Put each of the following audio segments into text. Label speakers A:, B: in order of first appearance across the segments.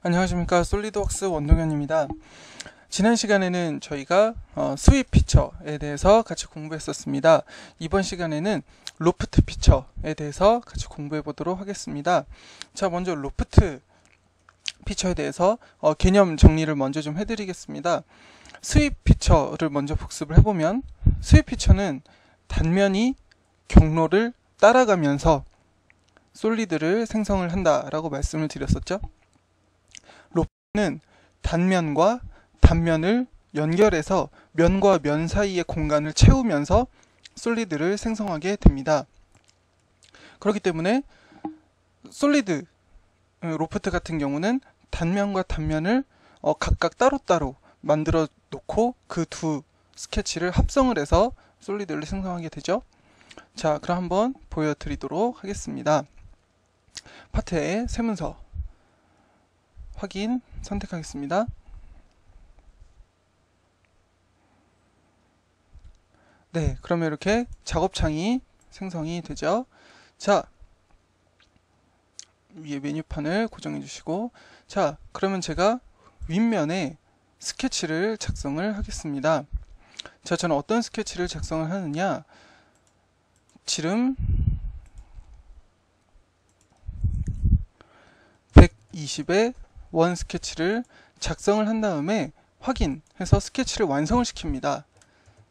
A: 안녕하십니까, 솔리드웍스 원동현입니다. 지난 시간에는 저희가 스윕 피처에 대해서 같이 공부했었습니다. 이번 시간에는 로프트 피처에 대해서 같이 공부해 보도록 하겠습니다. 자, 먼저 로프트 피처에 대해서 개념 정리를 먼저 좀 해드리겠습니다. 스윕 피처를 먼저 복습을 해보면, 스윕 피처는 단면이 경로를 따라가면서 솔리드를 생성을 한다라고 말씀을 드렸었죠. 로프트는 단면과 단면을 연결해서 면과 면 사이의 공간을 채우면서 솔리드를 생성하게 됩니다. 그렇기 때문에 솔리드 로프트 같은 경우는 단면과 단면을 각각 따로따로 만들어 놓고 그 두 스케치를 합성을 해서 솔리드를 생성하게 되죠. 자, 그럼 한번 보여드리도록 하겠습니다. 파트 A 세문서 확인 선택하겠습니다. 네, 그러면 이렇게 작업창이 생성이 되죠. 자, 위에 메뉴판을 고정해 주시고, 자, 그러면 제가 윗면에 스케치를 작성을 하겠습니다. 자, 저는 어떤 스케치를 작성을 하느냐, 지름 120의 원 스케치를 작성을 한 다음에 확인해서 스케치를 완성을 시킵니다.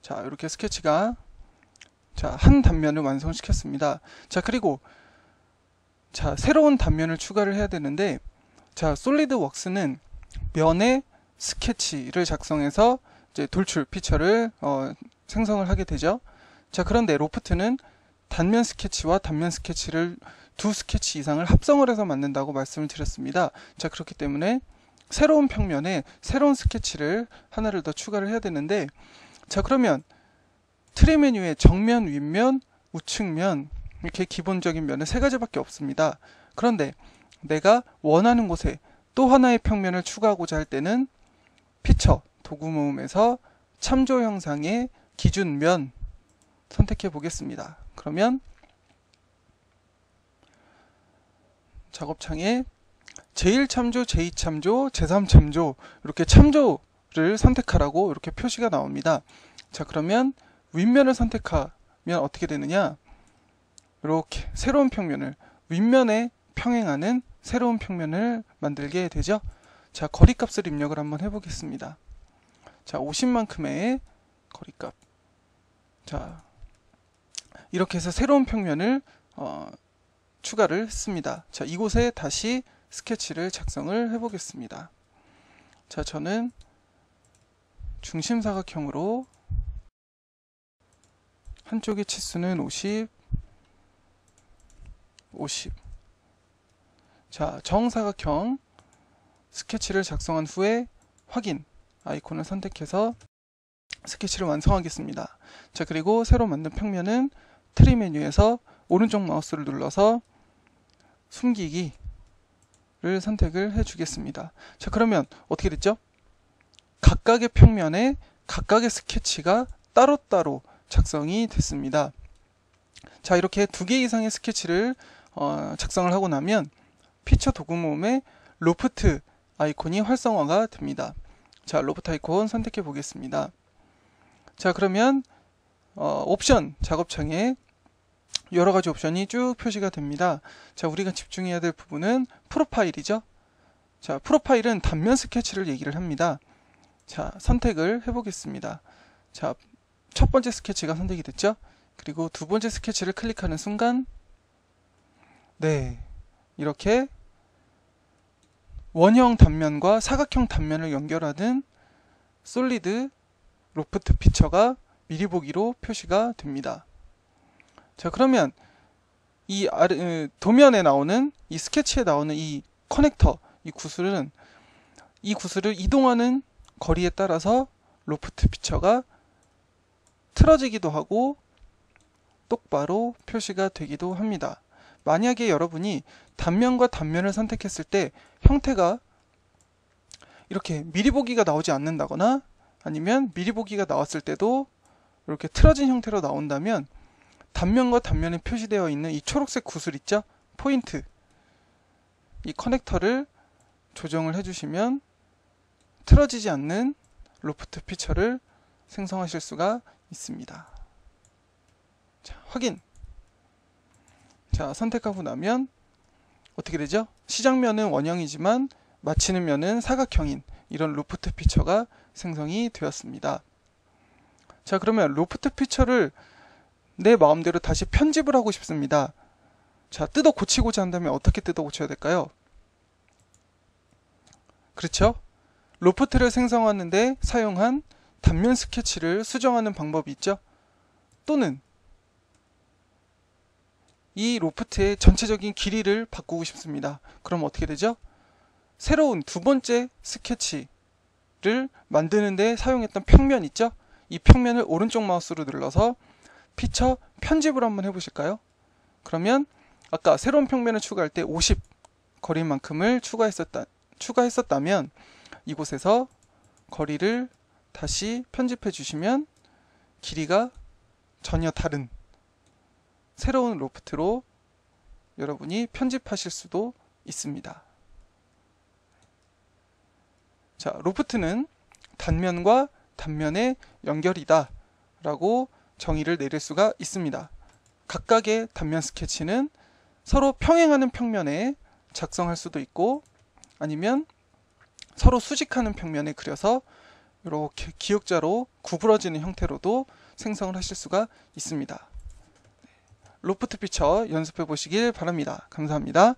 A: 자, 이렇게 스케치가 한 단면을 완성시켰습니다. 자, 그리고 새로운 단면을 추가를 해야 되는데, 자, 솔리드웍스는 면에 스케치를 작성해서 이제 돌출 피처를 생성을 하게 되죠. 자, 그런데 로프트는 단면 스케치와 단면 스케치를 두 스케치 이상을 합성을 해서 만든다고 말씀을 드렸습니다. 자, 그렇기 때문에 새로운 평면에 새로운 스케치를 하나를 더 추가를 해야 되는데, 자, 그러면 트리 메뉴에 정면, 윗면, 우측면 이렇게 기본적인 면은 세 가지밖에 없습니다. 그런데 내가 원하는 곳에 또 하나의 평면을 추가하고자 할 때는 피처 도구 모음에서 참조 형상의 기준면 선택해 보겠습니다. 그러면 작업창에 제1참조, 제2참조, 제3참조 이렇게 참조를 선택하라고 이렇게 표시가 나옵니다. 자, 그러면 윗면을 선택하면 어떻게 되느냐, 이렇게 새로운 평면을 윗면에 평행하는 새로운 평면을 만들게 되죠. 자, 거리값을 입력을 한번 해보겠습니다. 자, 50만큼의 거리값. 자, 이렇게 해서 새로운 평면을 추가를 했습니다. 자, 이곳에 다시 스케치를 작성을 해보겠습니다. 자, 저는 중심사각형으로 한쪽의 치수는 50, 50. 자, 정사각형 스케치를 작성한 후에 확인 아이콘을 선택해서 스케치를 완성하겠습니다. 자, 그리고 새로 만든 평면은 트리 메뉴에서 오른쪽 마우스를 눌러서 숨기기를 선택을 해주겠습니다. 자, 그러면 어떻게 됐죠? 각각의 평면에 각각의 스케치가 따로따로 작성이 됐습니다. 자, 이렇게 두 개 이상의 스케치를 작성을 하고 나면 피처 도구 모음의 로프트 아이콘이 활성화가 됩니다. 자, 로프트 아이콘 선택해 보겠습니다. 자, 그러면 옵션 작업창에 여러 가지 옵션이 쭉 표시가 됩니다. 자, 우리가 집중해야 될 부분은 프로파일이죠. 자, 프로파일은 단면 스케치를 얘기를 합니다. 자, 선택을 해보겠습니다. 자, 첫 번째 스케치가 선택이 됐죠. 그리고 두 번째 스케치를 클릭하는 순간, 네, 이렇게 원형 단면과 사각형 단면을 연결하는 솔리드 로프트 피처가 미리 보기로 표시가 됩니다. 자, 그러면 이 도면에 나오는 이 스케치에 나오는 이 커넥터, 이 구슬을 이동하는 거리에 따라서 로프트 피처가 틀어지기도 하고 똑바로 표시가 되기도 합니다. 만약에 여러분이 단면과 단면을 선택했을 때 형태가 이렇게 미리 보기가 나오지 않는다거나 아니면 미리 보기가 나왔을 때도 이렇게 틀어진 형태로 나온다면 단면과 단면에 표시되어 있는 이 초록색 구슬 있죠? 포인트, 이 커넥터를 조정을 해주시면 틀어지지 않는 로프트 피처를 생성하실 수가 있습니다. 자, 확인. 자, 선택하고 나면 어떻게 되죠? 시작면은 원형이지만 마치는 면은 사각형인 이런 로프트 피처가 생성이 되었습니다. 자, 그러면 로프트 피처를 내 마음대로 다시 편집을 하고 싶습니다. 자, 뜯어 고치고자 한다면 어떻게 뜯어 고쳐야 될까요? 그렇죠? 로프트를 생성하는데 사용한 단면 스케치를 수정하는 방법이 있죠? 또는 이 로프트의 전체적인 길이를 바꾸고 싶습니다. 그럼 어떻게 되죠? 새로운 두 번째 스케치를 만드는데 사용했던 평면 있죠? 이 평면을 오른쪽 마우스로 눌러서 피처 편집을 한번 해보실까요? 그러면 아까 새로운 평면을 추가할 때 50 거리만큼을 추가했었다면 이곳에서 거리를 다시 편집해 주시면 길이가 전혀 다른 새로운 로프트로 여러분이 편집하실 수도 있습니다. 자, 로프트는 단면과 단면의 연결이다 라고 정의를 내릴 수가 있습니다. 각각의 단면 스케치는 서로 평행하는 평면에 작성할 수도 있고 아니면 서로 수직하는 평면에 그려서 이렇게 기역자로 구부러지는 형태로도 생성을 하실 수가 있습니다. 로프트 피처 연습해 보시길 바랍니다. 감사합니다.